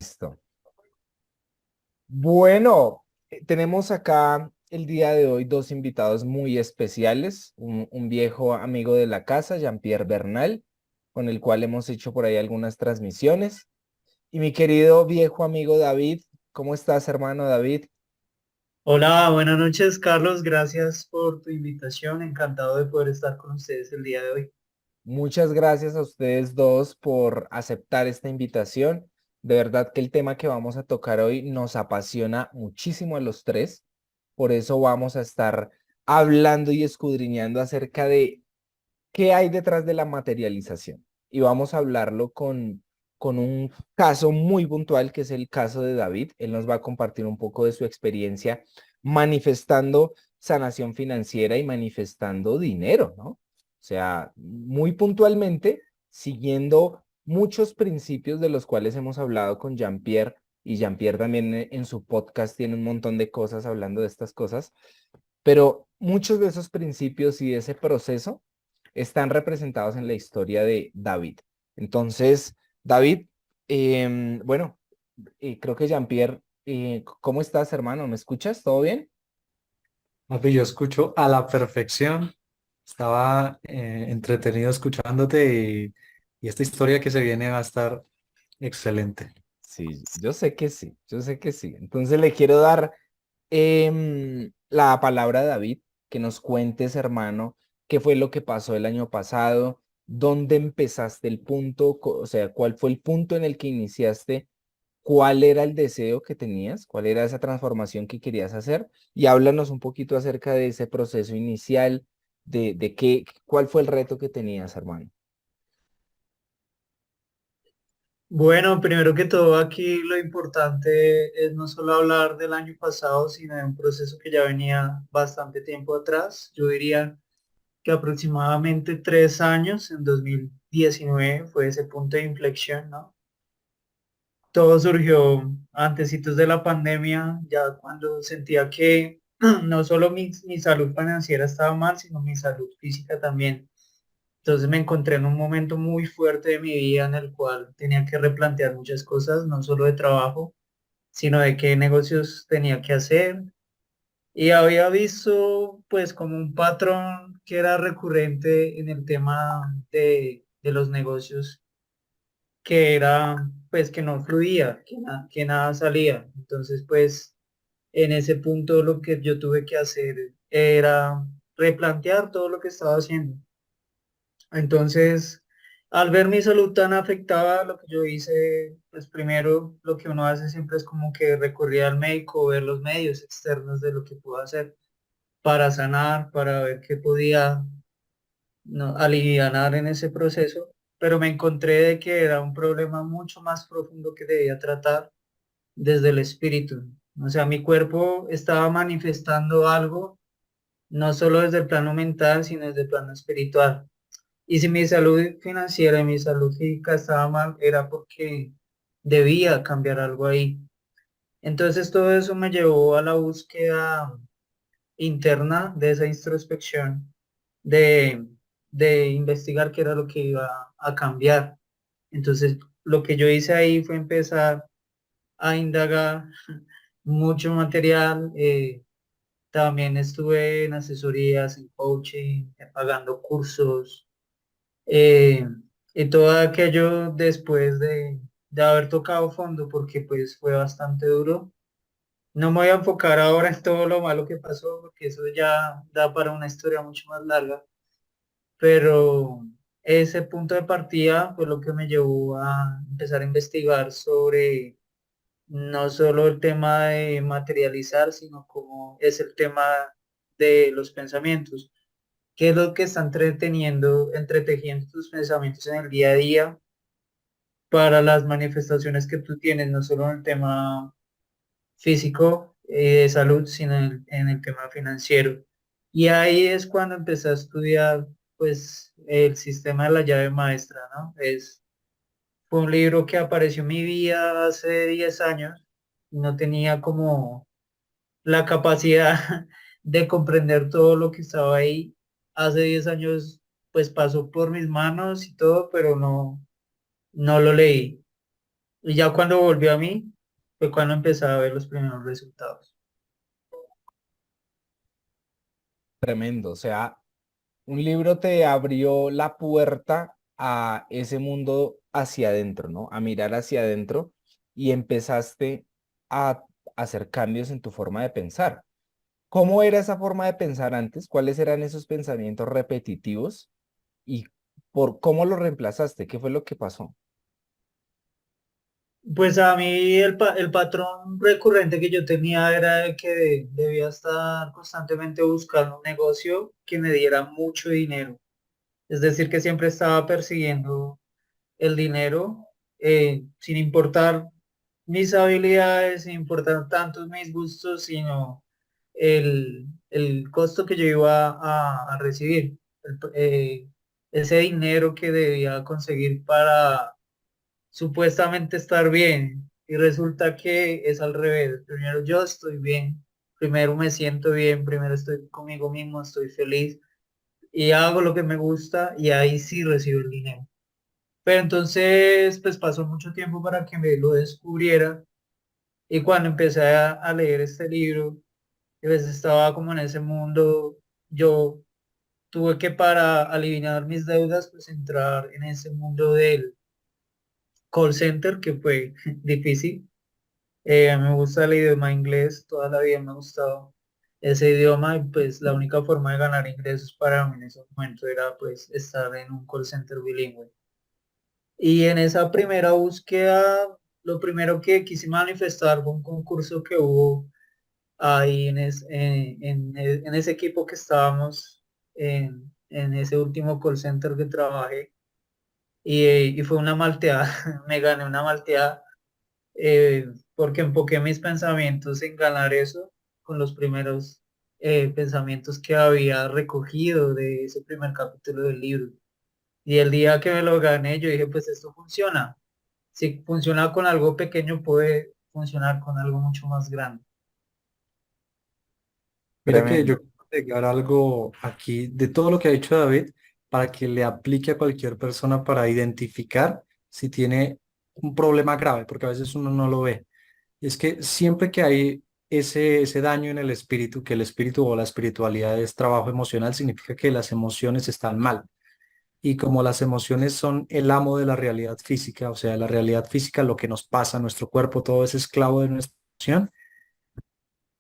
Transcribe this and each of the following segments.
Listo. Bueno, tenemos acá el día de hoy dos invitados muy especiales, un viejo amigo de la casa, Jean-Pierre Bernal, con el cual hemos hecho por ahí algunas transmisiones, y mi querido viejo amigo David. ¿Cómo estás, hermano David? Hola, buenas noches, Carlos. Gracias por tu invitación. Encantado de poder estar con ustedes el día de hoy. Muchas gracias a ustedes dos por aceptar esta invitación. De verdad que el tema que vamos a tocar hoy nos apasiona muchísimo a los tres. Por eso vamos a estar hablando y escudriñando acerca de qué hay detrás de la materialización. Y vamos a hablarlo con un caso muy puntual, que es el caso de David. Él nos va a compartir un poco de su experiencia manifestando sanación financiera y manifestando dinero, ¿no? O sea, muy puntualmente, siguiendo muchos principios de los cuales hemos hablado con Jean-Pierre, y Jean-Pierre también en su podcast tiene un montón de cosas hablando de estas cosas, pero muchos de esos principios y de ese proceso están representados en la historia de David. Entonces, David, bueno, creo que Jean-Pierre, ¿cómo estás, hermano? ¿Me escuchas? ¿Todo bien? Papi, yo escucho a la perfección. Estaba entretenido escuchándote y esta historia que se viene va a estar excelente. Sí, yo sé que sí, yo sé que sí. Entonces le quiero dar la palabra a David, que nos cuentes, hermano, qué fue lo que pasó el año pasado, dónde empezaste el punto, o sea, cuál fue el punto en el que iniciaste, cuál era el deseo que tenías, cuál era esa transformación que querías hacer, y háblanos un poquito acerca de ese proceso inicial, de qué, cuál fue el reto que tenías, hermano. Bueno, primero que todo, aquí lo importante es no solo hablar del año pasado, sino de un proceso que ya venía bastante tiempo atrás. Yo diría que aproximadamente 3 años, en 2019, fue ese punto de inflexión, ¿no? Todo surgió antecitos de la pandemia, ya cuando sentía que no solo mi salud financiera estaba mal, sino mi salud física también. Entonces me encontré en un momento muy fuerte de mi vida en el cual tenía que replantear muchas cosas, no solo de trabajo, sino de qué negocios tenía que hacer. Y había visto pues como un patrón que era recurrente en el tema de los negocios, que era pues que no fluía, que nada salía. Entonces pues en ese punto lo que yo tuve que hacer era replantear todo lo que estaba haciendo. Entonces, al ver mi salud tan afectada, lo que yo hice, pues primero lo que uno hace siempre es como que recurría al médico, ver los medios externos de lo que puedo hacer para sanar, para ver qué podía, no, alivianar en ese proceso, pero me encontré de que era un problema mucho más profundo que debía tratar desde el espíritu. O sea, mi cuerpo estaba manifestando algo, no solo desde el plano mental, sino desde el plano espiritual. Y si mi salud financiera y mi salud física estaba mal, era porque debía cambiar algo ahí. Entonces todo eso me llevó a la búsqueda interna de esa introspección, de, de investigar qué era lo que iba a cambiar. Entonces lo que yo hice ahí fue empezar a indagar mucho material. También estuve en asesorías, en coaching, pagando cursos. Eh, y todo aquello después de haber tocado fondo, porque pues fue bastante duro. No me voy a enfocar ahora en todo lo malo que pasó, porque eso ya da para una historia mucho más larga, pero ese punto de partida fue lo que me llevó a empezar a investigar sobre no solo el tema de materializar, sino cómo es el tema de los pensamientos. ¿Qué es lo que está entretejiendo tus pensamientos en el día a día para las manifestaciones que tú tienes, no solo en el tema físico de salud, sino en el tema financiero? Y ahí es cuando empecé a estudiar pues el sistema de la llave maestra, ¿no? Fue un libro que apareció en mi vida hace 10 años. No tenía como la capacidad de comprender todo lo que estaba ahí. Hace 10 años pues pasó por mis manos y todo, pero no lo leí. Y ya cuando volvió a mí, fue cuando empecé a ver los primeros resultados. Tremendo. O sea, un libro te abrió la puerta a ese mundo hacia adentro, ¿no? A mirar hacia adentro y empezaste a hacer cambios en tu forma de pensar. ¿Cómo era esa forma de pensar antes? ¿Cuáles eran esos pensamientos repetitivos? ¿Y por cómo lo reemplazaste? ¿Qué fue lo que pasó? Pues a mí el patrón recurrente que yo tenía era de que debía estar constantemente buscando un negocio que me diera mucho dinero. Es decir, que siempre estaba persiguiendo el dinero, sin importar mis habilidades, sin importar tantos mis gustos, sino el costo que yo iba a recibir, ese dinero que debía conseguir para supuestamente estar bien. Y resulta que es al revés. Primero yo estoy bien, primero me siento bien, primero estoy conmigo mismo, estoy feliz y hago lo que me gusta y ahí sí recibo el dinero. Pero entonces, pues pasó mucho tiempo para que me lo descubriera y cuando empecé a leer este libro, pues estaba como en ese mundo, yo tuve que para eliminar mis deudas, pues entrar en ese mundo del call center, que fue difícil. A mí me gusta el idioma inglés, toda la vida me ha gustado ese idioma y pues la única forma de ganar ingresos para mí en ese momento era pues estar en un call center bilingüe. Y en esa primera búsqueda, lo primero que quise manifestar fue un concurso que hubo ahí en ese equipo que estábamos en ese último call center que trabajé. Y fue una malteada, me gané una malteada porque enfoqué mis pensamientos en ganar eso con los primeros pensamientos que había recogido de ese primer capítulo del libro. Y el día que me lo gané, yo dije, pues esto funciona. Si funciona con algo pequeño, puede funcionar con algo mucho más grande. Mira que Tremendo. yo quiero agregar algo aquí de todo lo que ha dicho David para que le aplique a cualquier persona para identificar si tiene un problema grave, porque a veces uno no lo ve. Y es que siempre que hay ese daño en el espíritu, que el espíritu o la espiritualidad es trabajo emocional, significa que las emociones están mal. Y como las emociones son el amo de la realidad física, o sea, la realidad física, lo que nos pasa, nuestro cuerpo, todo es esclavo de nuestra emoción.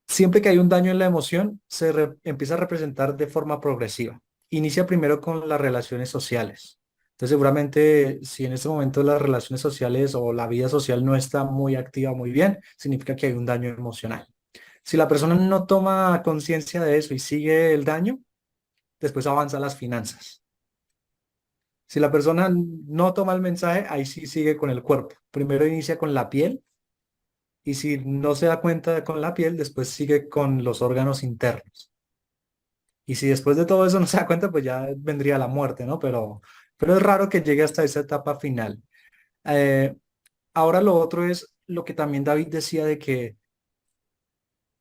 Siempre que hay un daño en la emoción, empieza a representar de forma progresiva. Inicia primero con las relaciones sociales. Entonces, seguramente, si en este momento las relaciones sociales o la vida social no está muy activa, muy bien, significa que hay un daño emocional. Si la persona no toma conciencia de eso y sigue el daño, después avanza a las finanzas. Si la persona no toma el mensaje, ahí sí sigue con el cuerpo. Primero inicia con la piel y si no se da cuenta con la piel, después sigue con los órganos internos. Y si después de todo eso no se da cuenta, pues ya vendría la muerte, ¿no? Pero es raro que llegue hasta esa etapa final. Eh, Ahora lo otro es lo que también David decía de que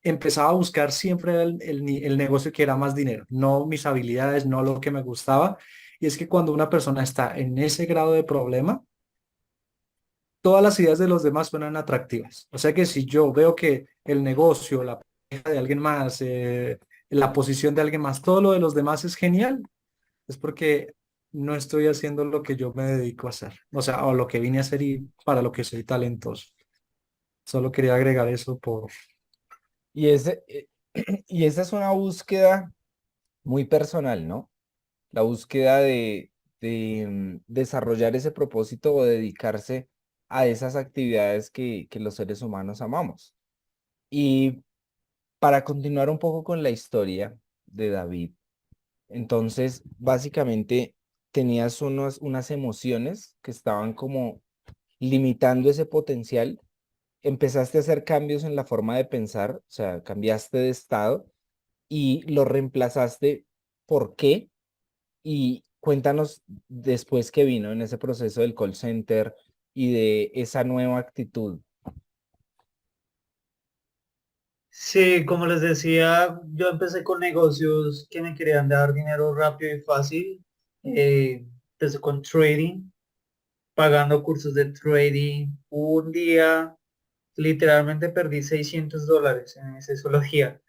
empezaba a buscar siempre el negocio que era más dinero, no mis habilidades, no lo que me gustaba. Y es que cuando una persona está en ese grado de problema, todas las ideas de los demás suenan atractivas. O sea que si yo veo que el negocio, la pareja de alguien más, la posición de alguien más, todo lo de los demás es genial, es porque no estoy haciendo lo que yo me dedico a hacer. O sea, o lo que vine a hacer y para lo que soy talentoso. Solo quería agregar eso por... Y, y esa es una búsqueda muy personal, ¿no? La búsqueda de desarrollar ese propósito o dedicarse a esas actividades que los seres humanos amamos. Y para continuar un poco con la historia de David, entonces básicamente tenías unas emociones que estaban como limitando ese potencial. Empezaste a hacer cambios en la forma de pensar, o sea, cambiaste de estado y lo reemplazaste. ¿Por qué? Y cuéntanos después qué vino en ese proceso del call center y de esa nueva actitud. Sí, como les decía, yo empecé con negocios que me querían dar dinero rápido y fácil. Empecé con trading pagando cursos de trading. Un día literalmente perdí $600 en ese solo día.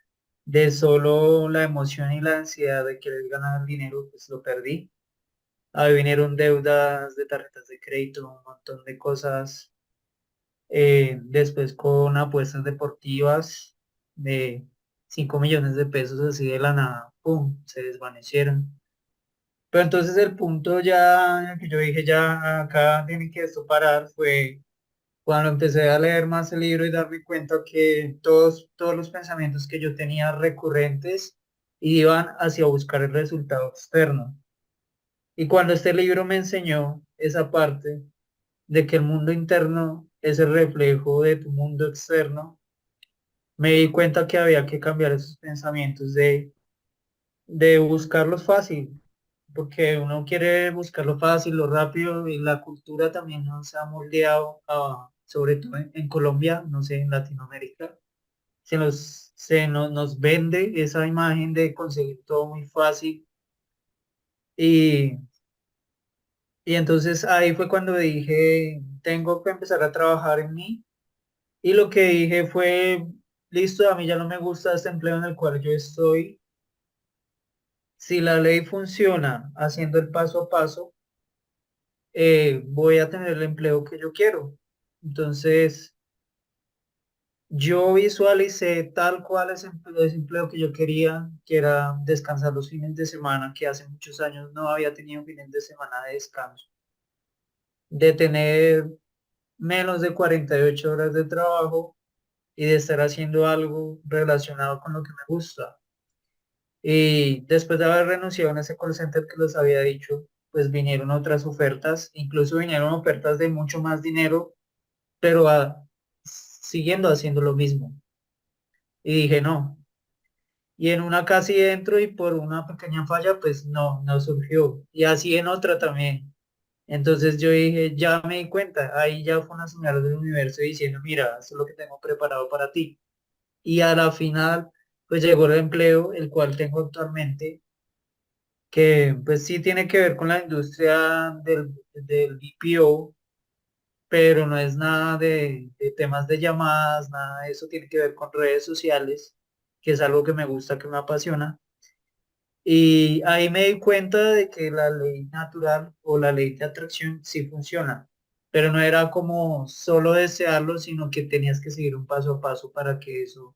De solo la emoción y la ansiedad de querer ganar dinero, pues lo perdí. Ahí vinieron deudas de tarjetas de crédito, un montón de cosas. Después con apuestas deportivas de 5 millones de pesos así de la nada, ¡pum!, se desvanecieron. Pero entonces el punto ya que yo dije, ya acá tiene que esto parar, fue cuando empecé a leer más el libro y darme cuenta que todos los pensamientos que yo tenía recurrentes iban hacia buscar el resultado externo. Y cuando este libro me enseñó esa parte de que el mundo interno es el reflejo de tu mundo externo, me di cuenta que había que cambiar esos pensamientos de buscarlos fácil, porque uno quiere buscarlo fácil, lo rápido, y la cultura también nos ha moldeado, sobre todo en Colombia, no sé, en Latinoamérica, nos vende esa imagen de conseguir todo muy fácil y, y entonces ahí fue cuando dije, tengo que empezar a trabajar en mí y lo que dije fue, listo, a mí ya no me gusta este empleo en el cual yo estoy. Si la ley funciona haciendo el paso a paso, voy a tener el empleo que yo quiero. Entonces, yo visualicé tal cual ese empleo que yo quería, que era descansar los fines de semana, que hace muchos años no había tenido fines de semana de descanso, de tener menos de 48 horas de trabajo y de estar haciendo algo relacionado con lo que me gusta. Y después de haber renunciado en ese call center que les había dicho, pues vinieron otras ofertas, incluso vinieron ofertas de mucho más dinero, pero siguiendo haciendo lo mismo. Y dije, no. Y en una casi entro y por una pequeña falla, pues no surgió. Y así en otra también. Entonces yo dije, ya me di cuenta, ahí ya fue una señal del universo diciendo, mira, esto es lo que tengo preparado para ti. Y a la final, pues llegó el empleo, el cual tengo actualmente, que pues sí tiene que ver con la industria del BPO, pero no es nada de temas de llamadas, nada de eso, tiene que ver con redes sociales, que es algo que me gusta, que me apasiona. Y ahí me di cuenta de que la ley natural o la ley de atracción sí funciona, pero no era como solo desearlo, sino que tenías que seguir un paso a paso para que eso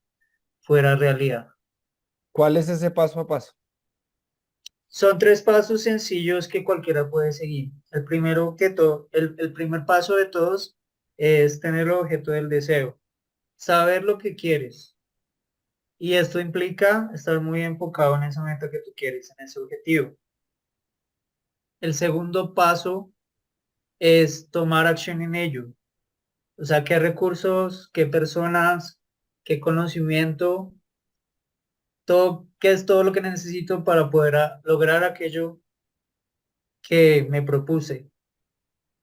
fuera realidad. ¿Cuál es ese paso a paso? Son tres pasos sencillos que cualquiera puede seguir. El primero que todo, el primer paso de todos es tener el objeto del deseo, saber lo que quieres. Y esto implica estar muy enfocado en esa meta que tú quieres, en ese objetivo. El segundo paso es tomar acción en ello. O sea, qué recursos, qué personas, qué conocimiento, todo, qué es todo lo que necesito para poder lograr aquello que me propuse.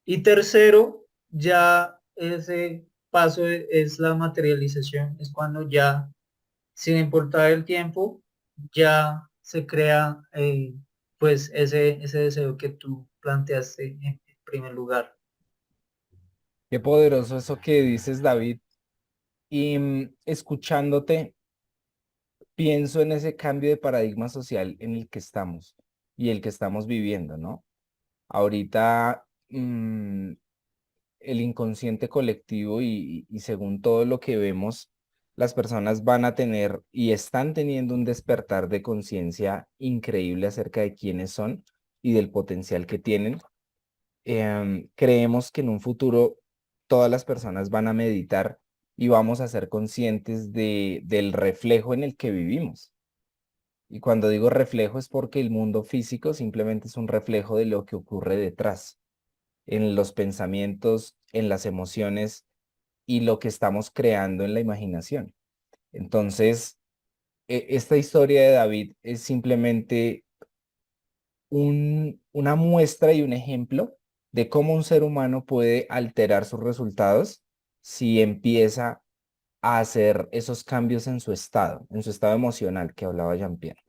Y tercero, ya ese paso es la materialización, es cuando ya, sin importar el tiempo, ya se crea pues ese deseo que tú planteaste en primer lugar. Qué poderoso eso que dices, David. Y escuchándote, pienso en ese cambio de paradigma social en el que estamos y el que estamos viviendo, ¿no? Ahorita el inconsciente colectivo y según todo lo que vemos, las personas van a tener y están teniendo un despertar de conciencia increíble acerca de quiénes son y del potencial que tienen. Creemos que en un futuro todas las personas van a meditar y vamos a ser conscientes del reflejo en el que vivimos. Y cuando digo reflejo es porque el mundo físico simplemente es un reflejo de lo que ocurre detrás, en los pensamientos, en las emociones y lo que estamos creando en la imaginación. Entonces, esta historia de David es simplemente una muestra y un ejemplo de cómo un ser humano puede alterar sus resultados si empieza a hacer esos cambios en su estado emocional que hablaba Jean-Pierre.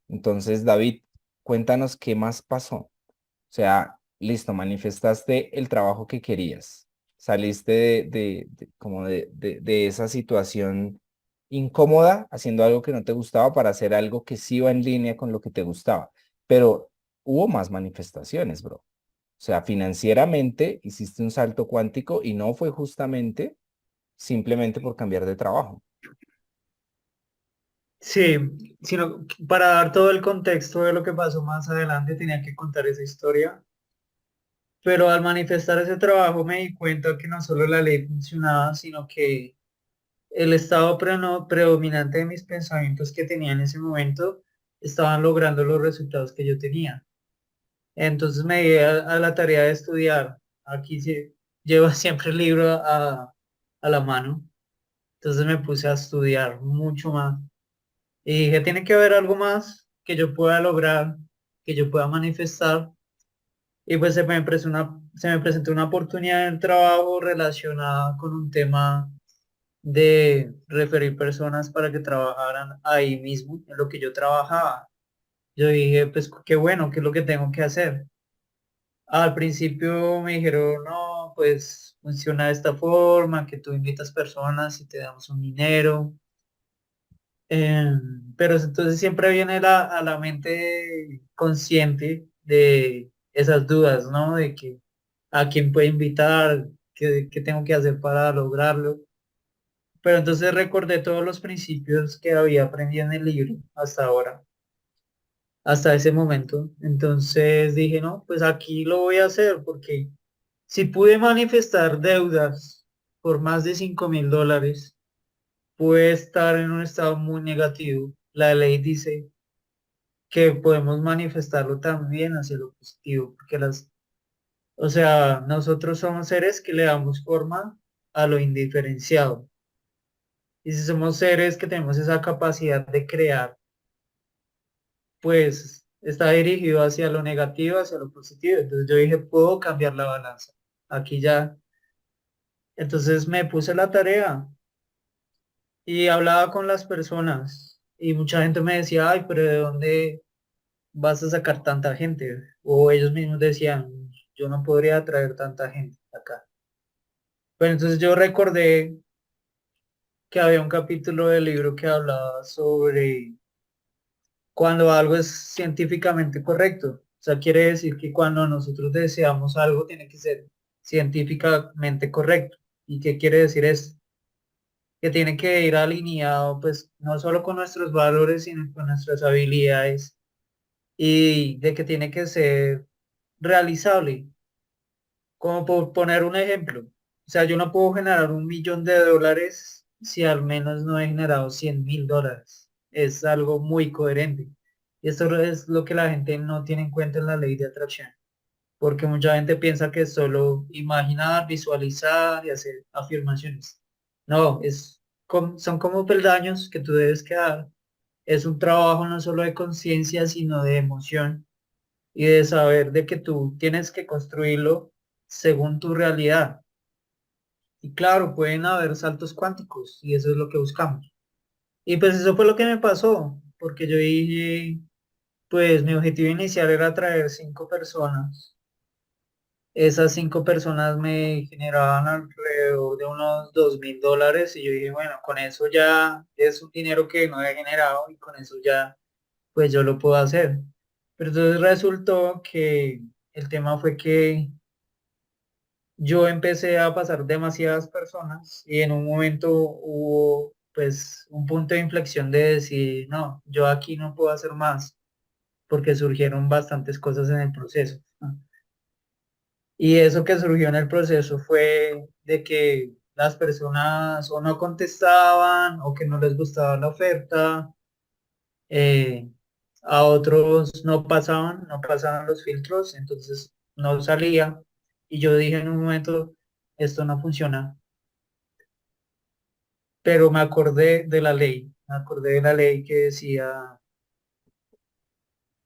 Entonces, David, cuéntanos qué más pasó. O sea, listo, manifestaste el trabajo que querías, saliste como de esa situación incómoda haciendo algo que no te gustaba para hacer algo que sí iba en línea con lo que te gustaba, pero hubo más manifestaciones, bro. O sea, financieramente hiciste un salto cuántico y no fue justamente simplemente por cambiar de trabajo. Sí, sino que para dar todo el contexto de lo que pasó más adelante tenía que contar esa historia, pero al manifestar ese trabajo me di cuenta que no solo la ley funcionaba, sino que el estado predominante de mis pensamientos que tenía en ese momento estaban logrando los resultados que yo tenía. Entonces me di a la tarea de estudiar. Aquí sí, llevo siempre el libro a la mano. Entonces me puse a estudiar mucho más. Y dije, tiene que haber algo más que yo pueda lograr, que yo pueda manifestar. Y pues se me presentó una oportunidad en el trabajo relacionada con un tema de referir personas para que trabajaran ahí mismo, en lo que yo trabajaba. Yo dije, pues qué bueno, qué es lo que tengo que hacer. Al principio me dijeron, no, pues funciona de esta forma, que tú invitas personas y te damos un dinero. Pero entonces siempre viene a la mente consciente de esas dudas, ¿no? De que a quién puede invitar, qué tengo que hacer para lograrlo. Pero entonces recordé todos los principios que había aprendido en el libro hasta ahora, hasta ese momento. Entonces dije, no, pues aquí lo voy a hacer porque si pude manifestar deudas por más de $5,000, pude estar en un estado muy negativo. La ley dice que podemos manifestarlo también hacia lo positivo, porque o sea, nosotros somos seres que le damos forma a lo indiferenciado. Y si somos seres que tenemos esa capacidad de crear, pues está dirigido hacia lo negativo, hacia lo positivo. Entonces yo dije, puedo cambiar la balanza. Aquí ya. Entonces me puse la tarea y hablaba con las personas y mucha gente me decía, ay, pero ¿de dónde vas a sacar tanta gente? O ellos mismos decían, yo no podría atraer tanta gente acá. Pero entonces yo recordé que había un capítulo del libro que hablaba sobre cuando algo es científicamente correcto. O sea, quiere decir que cuando nosotros deseamos algo tiene que ser científicamente correcto. ¿Y qué quiere decir esto? Que tiene que ir alineado, pues, no solo con nuestros valores, sino con nuestras habilidades y de que tiene que ser realizable. Como por poner un ejemplo, o sea, yo no puedo generar $1,000,000 si al menos no he generado $100,000. Es algo muy coherente. Y esto es lo que la gente no tiene en cuenta en la ley de atracción, porque mucha gente piensa que es solo imaginar, visualizar y hacer afirmaciones. No, son como peldaños que tú debes quedar. Es un trabajo no solo de conciencia, sino de emoción y de saber de que tú tienes que construirlo según tu realidad. Y claro, pueden haber saltos cuánticos y eso es lo que buscamos. Y pues eso fue lo que me pasó, porque yo dije, pues mi objetivo inicial era traer 5 personas. Esas 5 personas me generaban alrededor de unos $2,000 y yo dije, bueno, con eso ya es un dinero que no he generado y con eso ya, pues yo lo puedo hacer. Pero entonces resultó que el tema fue que yo empecé a pasar demasiadas personas y en un momento hubo pues un punto de inflexión de decir, no, yo aquí no puedo hacer más porque surgieron bastantes cosas en el proceso. ¿No? Y eso que surgió en el proceso fue de que las personas o no contestaban o que no les gustaba la oferta, eh, a otros no pasaban los filtros, entonces no salía. Y yo dije en un momento, esto no funciona, pero me acordé de la ley que decía,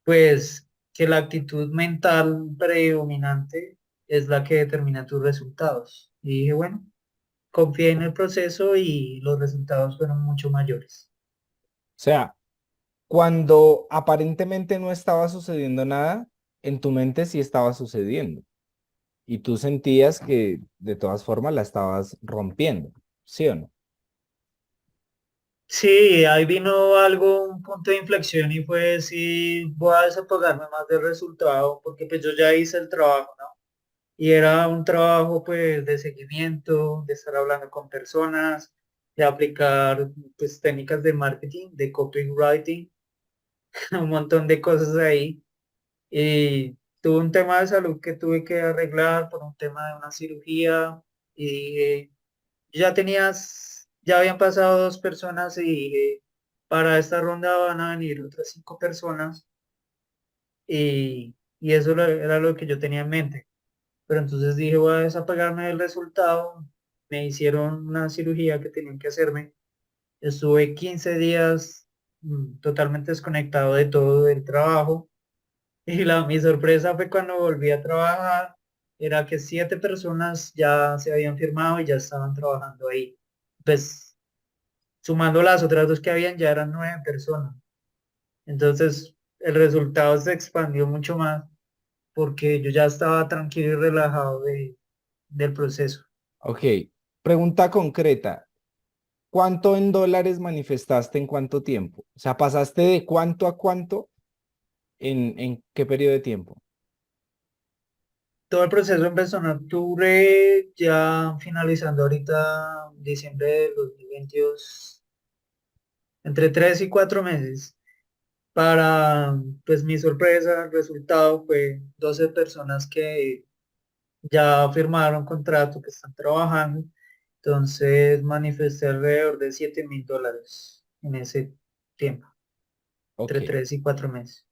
pues, que la actitud mental predominante es la que determina tus resultados. Y dije, bueno, confié en el proceso y los resultados fueron mucho mayores. O sea, cuando aparentemente no estaba sucediendo nada, en tu mente sí estaba sucediendo y tú sentías que de todas formas la estabas rompiendo, ¿sí o no? Sí, ahí vino algo, un punto de inflexión y fue si voy a desapegarme más del resultado, porque pues yo ya hice el trabajo, ¿no? Y era un trabajo pues de seguimiento, de estar hablando con personas, de aplicar pues técnicas de marketing, de copywriting, un montón de cosas ahí. Y tuve un tema de salud que tuve que arreglar por un tema de una cirugía y ya habían pasado 2 personas y dije, para esta ronda van a venir otras 5 personas y eso era lo que yo tenía en mente. Pero entonces dije, voy a desapegarme del resultado. Me hicieron una cirugía que tenían que hacerme. Estuve 15 días totalmente desconectado de todo el trabajo. Y mi sorpresa fue cuando volví a trabajar, era que 7 personas ya se habían firmado y ya estaban trabajando ahí. Pues sumando las otras dos que habían, ya eran 9 personas. Entonces el resultado se expandió mucho más porque yo ya estaba tranquilo y relajado del proceso. Ok, pregunta concreta. ¿Cuánto en dólares manifestaste en cuánto tiempo? O sea, ¿pasaste de cuánto a cuánto en qué periodo de tiempo? Todo el proceso empezó en octubre, ya finalizando ahorita diciembre de 2022, entre 3 y 4 meses. Para, pues mi sorpresa, el resultado fue 12 personas que ya firmaron contrato, que están trabajando. Entonces manifesté alrededor de $7,000 en ese tiempo, Ok. entre 3 y 4 meses.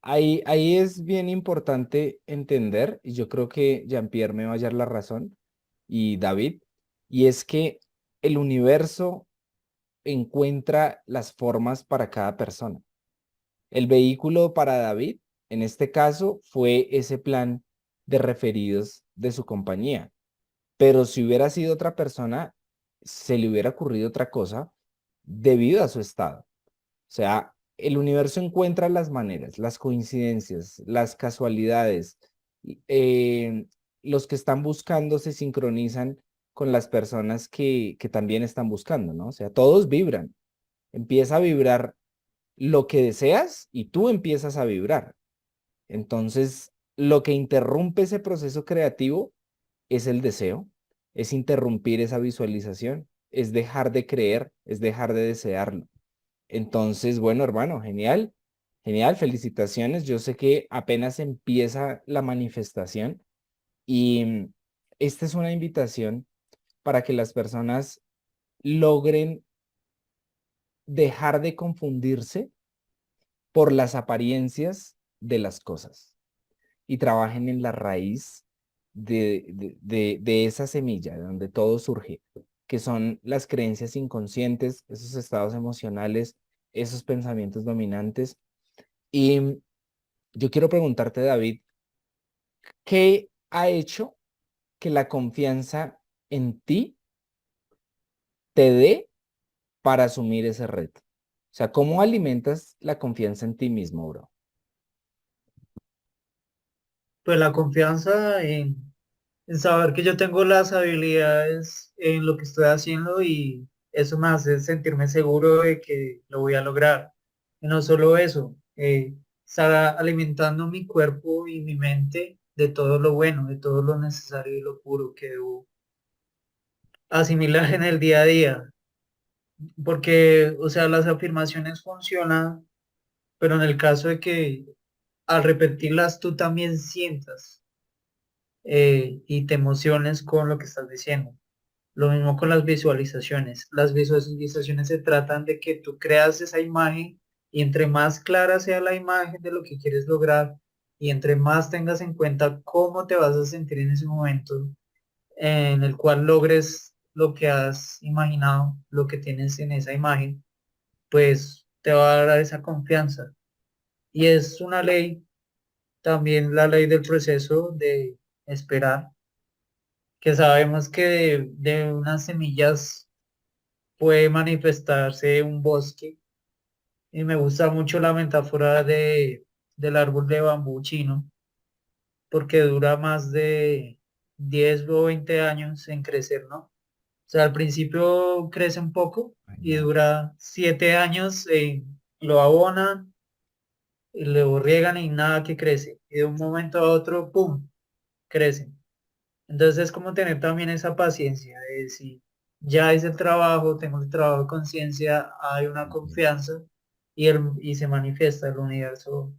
Ahí es bien importante entender, y yo creo que Jean-Pierre me va a hallar la razón, y David, y es que el universo encuentra las formas para cada persona. El vehículo para David, en este caso, fue ese plan de referidos de su compañía. Pero si hubiera sido otra persona, se le hubiera ocurrido otra cosa debido a su estado. O sea, el universo encuentra las maneras, las coincidencias, las casualidades. eh, los que están buscando se sincronizan con las personas que también están buscando, ¿no? O sea, todos vibran. Empieza a vibrar lo que deseas y tú empiezas a vibrar. Entonces, lo que interrumpe ese proceso creativo es el deseo, es interrumpir esa visualización, es dejar de creer, es dejar de desearlo. Entonces, bueno, hermano, genial, genial, felicitaciones. Yo sé que apenas empieza la manifestación y esta es una invitación para que las personas logren dejar de confundirse por las apariencias de las cosas y trabajen en la raíz de esa semilla, de donde todo surge, que son las creencias inconscientes, esos estados emocionales, esos pensamientos dominantes. Y yo quiero preguntarte, David, ¿qué ha hecho que la confianza en ti te dé para asumir ese reto? O sea, ¿cómo alimentas la confianza en ti mismo, bro? Pues la confianza en saber que yo tengo las habilidades en lo que estoy haciendo y eso me hace sentirme seguro de que lo voy a lograr. Y no solo eso, estar alimentando mi cuerpo y mi mente de todo lo bueno, de todo lo necesario y lo puro que debo asimilar en el día a día. Porque, o sea, las afirmaciones funcionan, pero en el caso de que al repetirlas tú también sientas y te emociones con lo que estás diciendo. Lo mismo con las visualizaciones. Las visualizaciones se tratan de que tú creas esa imagen y entre más clara sea la imagen de lo que quieres lograr y entre más tengas en cuenta cómo te vas a sentir en ese momento en el cual logres lo que has imaginado, lo que tienes en esa imagen, pues te va a dar esa confianza. Y es una ley, también la ley del proceso de esperar, que sabemos que de unas semillas puede manifestarse un bosque. Y me gusta mucho la metáfora del árbol de bambú chino, porque dura más de 10 o 20 años en crecer, ¿no? O sea, al principio crece un poco y Genial. dura 7 años, lo abonan y lo riegan y nada que crece. Y de un momento a otro, ¡pum!, crece. Entonces es como tener también esa paciencia de si ya hice el trabajo, tengo el trabajo de conciencia, hay una Ujú. confianza y se manifiesta el universo,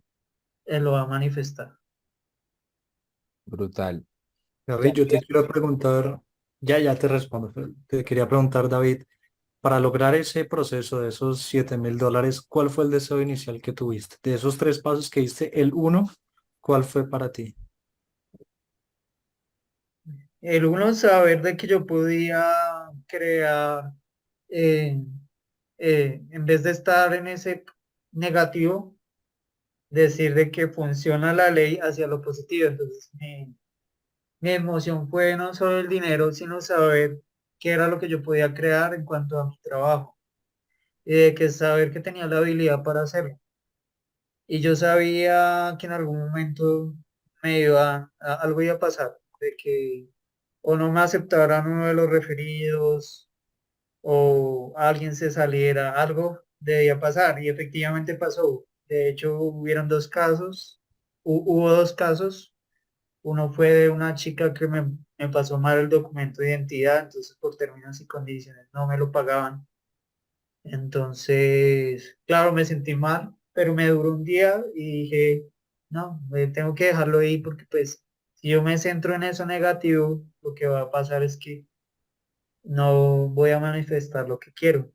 él lo va a manifestar. Brutal. David, yo te Jean-Pierre, quiero preguntar, ya te respondo, pero te quería preguntar, David, para lograr ese proceso de esos $7,000, ¿cuál fue el deseo inicial que tuviste? De esos tres pasos que diste, el uno, ¿cuál fue para ti? El uno, saber de que yo podía crear, eh, en vez de estar en ese negativo, decir de que funciona la ley hacia lo positivo. Entonces, mi emoción fue no solo el dinero, sino saber qué era lo que yo podía crear en cuanto a mi trabajo, y de que saber que tenía la habilidad para hacerlo. Y yo sabía que en algún momento algo iba a pasar, de que o no me aceptaran uno de los referidos o alguien se saliera, algo debía pasar y efectivamente pasó. De hecho, hubieron dos casos, hubo dos casos. Uno fue de una chica que me pasó mal el documento de identidad, entonces por términos y condiciones no me lo pagaban. Entonces, claro, me sentí mal, pero me duró un día y dije, no, tengo que dejarlo ahí porque pues si yo me centro en eso negativo, lo que va a pasar es que no voy a manifestar lo que quiero.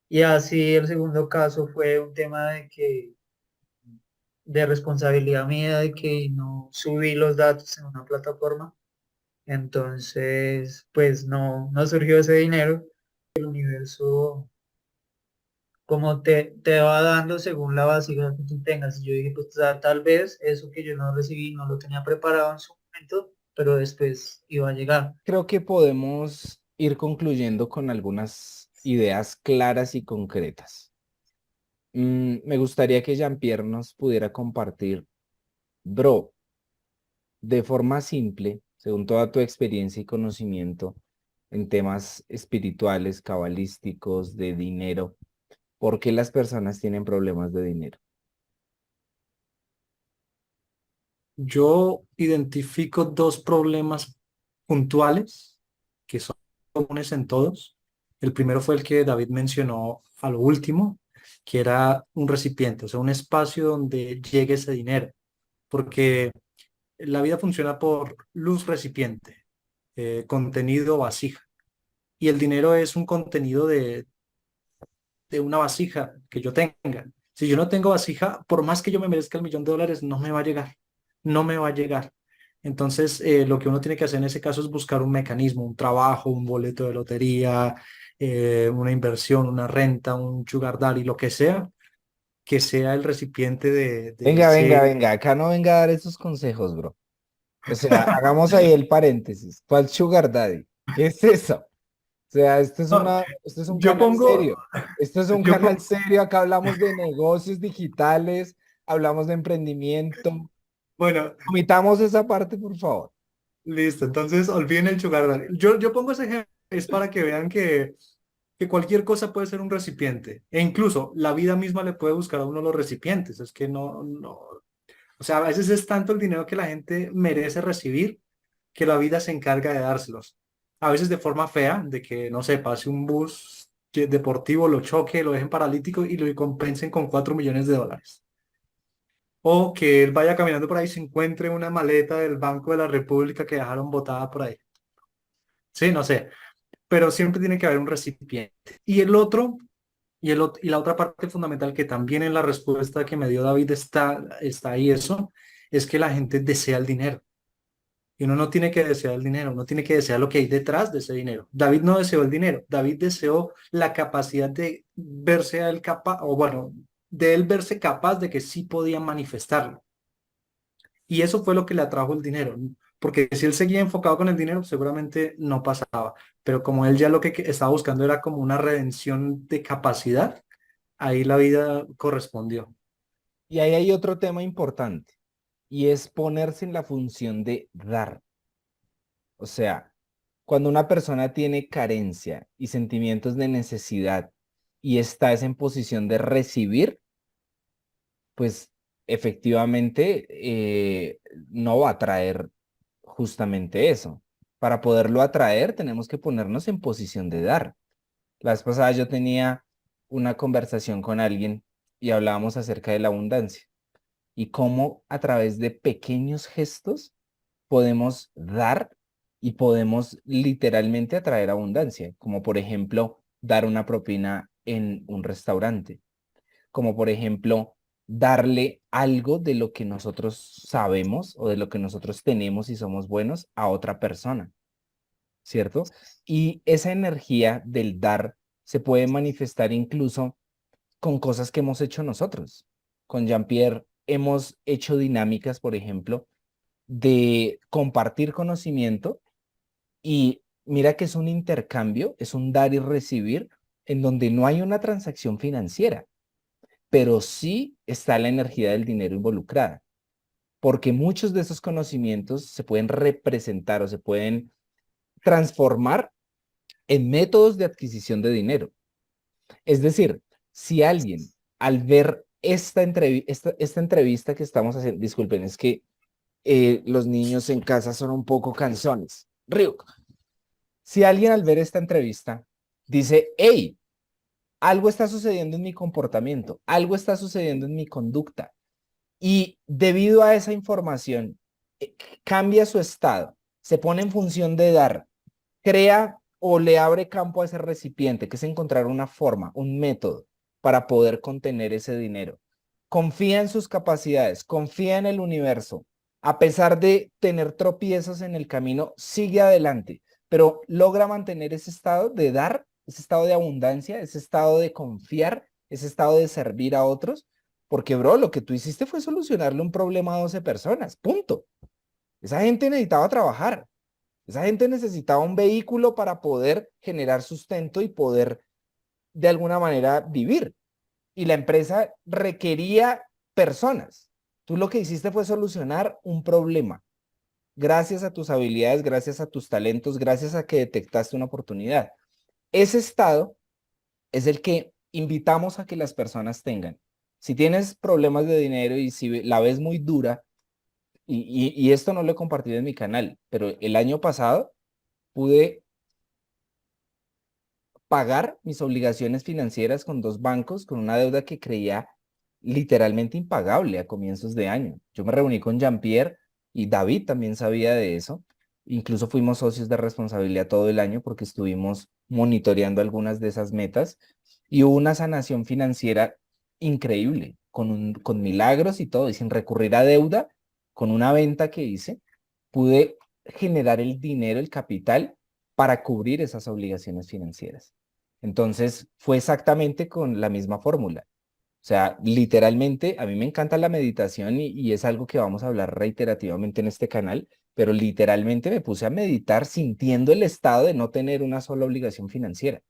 Y así el segundo caso fue un tema de responsabilidad mía, de que no subí los datos en una plataforma. Entonces, pues no surgió ese dinero. El universo como te va dando según la básica que tú tengas. Y yo dije, pues tal vez eso que yo no recibí, no lo tenía preparado en su momento, pero después iba a llegar. creo que podemos ir concluyendo con algunas ideas claras y concretas. Me gustaría que Jean-Pierre nos pudiera compartir, bro, de forma simple, según toda tu experiencia y conocimiento en temas espirituales, cabalísticos, de dinero, ¿por qué las personas tienen problemas de dinero? Yo identifico dos problemas puntuales que son comunes en todos. El primero fue el que David mencionó a lo último, que era un recipiente, o sea, un espacio donde llegue ese dinero, porque la vida funciona por luz recipiente, contenido vasija, y el dinero es un contenido de una vasija que yo tenga. Si yo no tengo vasija, por más que yo me merezca $1,000,000, no me va a llegar, no me va a llegar. Entonces, lo que uno tiene que hacer en ese caso es buscar un mecanismo, un trabajo, un boleto de lotería, una inversión, una renta, un sugar daddy, lo que sea el recipiente de Venga, venga, ese. venga, acá no venga a dar esos consejos, bro. O sea, hagamos ahí el paréntesis. ¿Cuál Sugar Daddy? ¿Qué es eso? O sea, No, esto es un yo canal pongo, serio. Esto es un yo canal pongo, serio. Acá hablamos de negocios digitales, hablamos de emprendimiento. bueno, Omitamos esa parte, por favor. listo, entonces olviden el sugar daddy. Yo pongo ese ejemplo, es para que vean que cualquier cosa puede ser un recipiente. E incluso la vida misma le puede buscar a uno los recipientes. Es que no. O sea, a veces es tanto el dinero que la gente merece recibir que la vida se encarga de dárselos. A veces de forma fea, de que, no sé, pase un bus deportivo, lo choque, lo dejen paralítico y lo compensen con $4,000,000. O que él vaya caminando por ahí y se encuentre una maleta del Banco de la República que dejaron botada por ahí. Sí, no sé, pero siempre tiene que haber un recipiente. Y el otro, y la otra parte fundamental que también en la respuesta que me dio David está ahí eso, es que la gente desea el dinero. Y uno no tiene que desear el dinero, uno tiene que desear lo que hay detrás de ese dinero. David no deseó el dinero, David deseó la capacidad de verse a él capaz, o bueno, de él verse capaz de que sí podía manifestarlo. Y eso fue lo que le atrajo el dinero, porque si él seguía enfocado con el dinero, seguramente no pasaba. Pero como él ya lo que estaba buscando era como una redención de capacidad, ahí la vida correspondió. Y ahí hay otro tema importante. y es ponerse en la función de dar. O sea, cuando una persona tiene carencia y sentimientos de necesidad y está es en posición de recibir, pues efectivamente no va a traer justamente eso. Para poderlo atraer, tenemos que ponernos en posición de dar. La vez pasada yo tenía una conversación con alguien y hablábamos acerca de la abundancia y cómo a través de pequeños gestos podemos dar y podemos literalmente atraer abundancia, como por ejemplo dar una propina en un restaurante, como por ejemplo darle algo de lo que nosotros sabemos o de lo que nosotros tenemos y somos buenos a otra persona, ¿cierto? Y esa energía del dar se puede manifestar incluso con cosas que hemos hecho nosotros. Con Jean-Pierre hemos hecho dinámicas, por ejemplo, de compartir conocimiento y mira que es un intercambio, es un dar y recibir en donde no hay una transacción financiera, pero sí está la energía del dinero involucrada, porque muchos de esos conocimientos se pueden representar o se pueden transformar en métodos de adquisición de dinero. Es decir, si alguien al ver esta entrevista que estamos haciendo, disculpen, es que los niños en casa son un poco cansones. Ryuk, si alguien al ver esta entrevista dice, hey, algo está sucediendo en mi comportamiento, algo está sucediendo en mi conducta, y debido a esa información, cambia su estado, se pone en función de dar, crea o le abre campo a ese recipiente, que es encontrar una forma, un método para poder contener ese dinero. Confía en sus capacidades, confía en el universo. A pesar de tener tropiezos en el camino, sigue adelante, pero logra mantener ese estado de dar, ese estado de abundancia, ese estado de confiar, ese estado de servir a otros, porque, bro, lo que tú hiciste fue solucionarle un problema a 12 personas, punto. Esa gente necesitaba trabajar. Esa gente necesitaba un vehículo para poder generar sustento y poder de alguna manera vivir. Y la empresa requería personas. Tú lo que hiciste fue solucionar un problema. Gracias a tus habilidades, gracias a tus talentos, gracias a que detectaste una oportunidad. Ese estado es el que invitamos a que las personas tengan. Si tienes problemas de dinero y si la ves muy dura, y esto no lo he compartido en mi canal, pero el año pasado pude pagar mis obligaciones financieras con dos bancos, con una deuda que creía literalmente impagable a comienzos de año. Yo me reuní con Jean-Pierre y David también sabía de eso. Incluso fuimos socios de responsabilidad todo el año porque estuvimos monitoreando algunas de esas metas y hubo una sanación financiera increíble, con milagros y todo, y sin recurrir a deuda, con una venta que hice, pude generar el dinero, el capital para cubrir esas obligaciones financieras. Entonces, fue exactamente con la misma fórmula. O sea, literalmente, a mí me encanta la meditación y es algo que vamos a hablar reiterativamente en este canal, pero literalmente me puse a meditar sintiendo el estado de no tener una sola obligación financiera.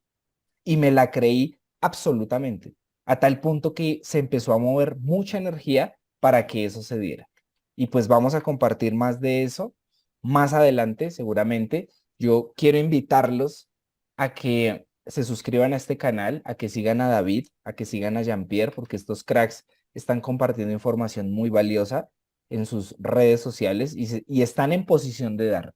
Y me la creí absolutamente, a tal punto que se empezó a mover mucha energía para que eso se diera. Y pues vamos a compartir más de eso más adelante, seguramente. Yo quiero invitarlos a que se suscriban a este canal, a que sigan a David, a que sigan a Jean-Pierre, porque estos cracks están compartiendo información muy valiosa en sus redes sociales y están en posición de dar.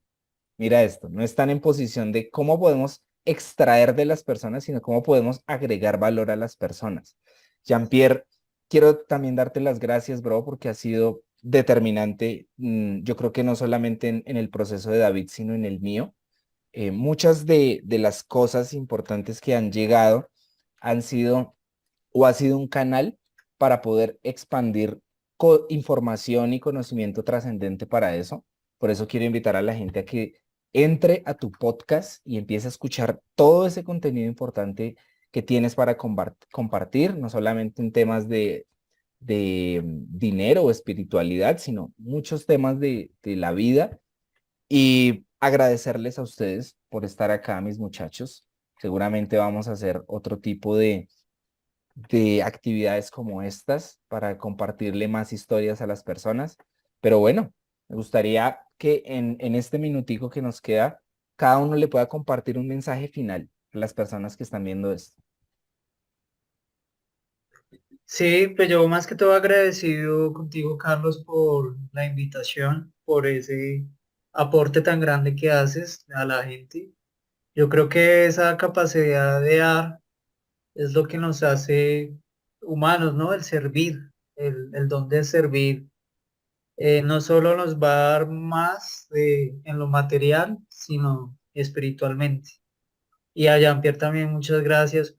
Mira esto, no están en posición de cómo podemos extraer de las personas, sino cómo podemos agregar valor a las personas. Jean-Pierre, quiero también darte las gracias, bro, porque ha sido determinante, yo creo que no solamente en el proceso de David, sino en el mío. Muchas de las cosas importantes que han llegado han sido o ha sido un canal para poder expandir información y conocimiento trascendente para eso. Por eso quiero invitar a la gente a que entre a tu podcast y empiece a escuchar todo ese contenido importante que tienes para compartir, no solamente en temas de dinero o espiritualidad, sino muchos temas de la vida. Y agradecerles a ustedes por estar acá, mis muchachos. Seguramente vamos a hacer otro tipo de actividades como estas para compartirle más historias a las personas. Pero bueno, me gustaría que en este minutico que nos queda, cada uno le pueda compartir un mensaje final a las personas que están viendo esto. Sí, pues yo más que todo agradecido contigo, Carlos, por la invitación, por ese aporte tan grande que haces a la gente. Yo creo que esa capacidad de dar es lo que nos hace humanos, ¿no? El servir, el don de servir, no solo nos va a dar más en lo material, sino espiritualmente. Y a Jean-Pierre también muchas gracias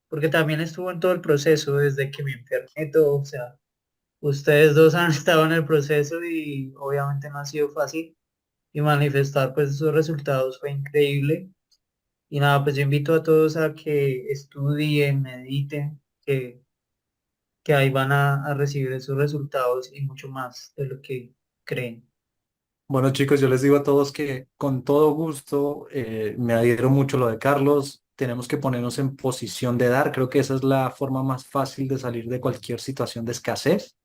porque también estuvo en todo el proceso desde que me enfermé, todo, o sea, ustedes dos han estado en el proceso y obviamente no ha sido fácil y manifestar pues esos resultados fue increíble. Y nada, pues yo invito a todos a que estudien, mediten, que ahí van a recibir esos resultados y mucho más de lo que creen. Bueno, chicos, yo les digo a todos que con todo gusto me adhiero mucho a lo de Carlos. Tenemos que ponernos en posición de dar. Creo que esa es la forma más fácil de salir de cualquier situación de escasez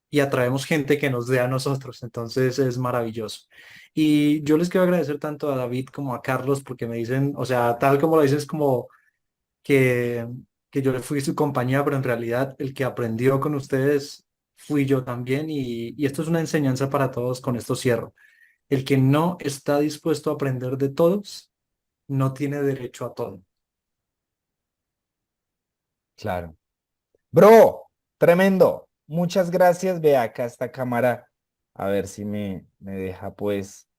y atraemos gente que nos dé a nosotros. Entonces es maravilloso. Y yo les quiero agradecer tanto a David como a Carlos porque me dicen, o sea, tal como lo dicen, es como que, que yo le fui su compañía, pero en realidad el que aprendió con ustedes fui yo también. Y esto es una enseñanza para todos. Con esto cierro. El que no está dispuesto a aprender de todos, no tiene derecho a todo. Claro. Bro, tremendo. Muchas gracias. Ve acá esta cámara. A ver si me deja pues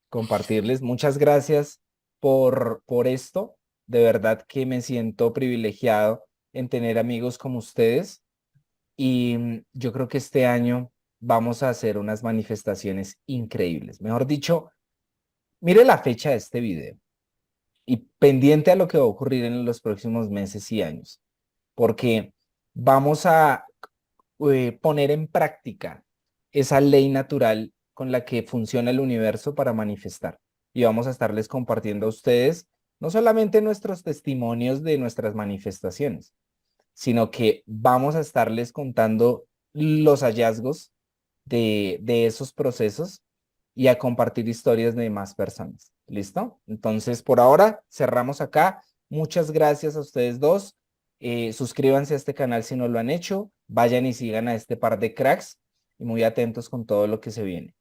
compartirles. Muchas gracias por esto. De verdad que me siento privilegiado en tener amigos como ustedes. Y yo creo que este año vamos a hacer unas manifestaciones increíbles. Mejor dicho, mire la fecha de este video y pendiente a lo que va a ocurrir en los próximos meses y años, porque vamos a poner en práctica esa ley natural con la que funciona el universo para manifestar. Y vamos a estarles compartiendo a ustedes no solamente nuestros testimonios de nuestras manifestaciones, sino que vamos a estarles contando los hallazgos de esos procesos y a compartir historias de más personas. ¿Listo? Entonces, por ahora, cerramos acá. Muchas gracias a ustedes dos. Suscríbanse a este canal si no lo han hecho. Vayan y sigan a este par de cracks y muy atentos con todo lo que se viene.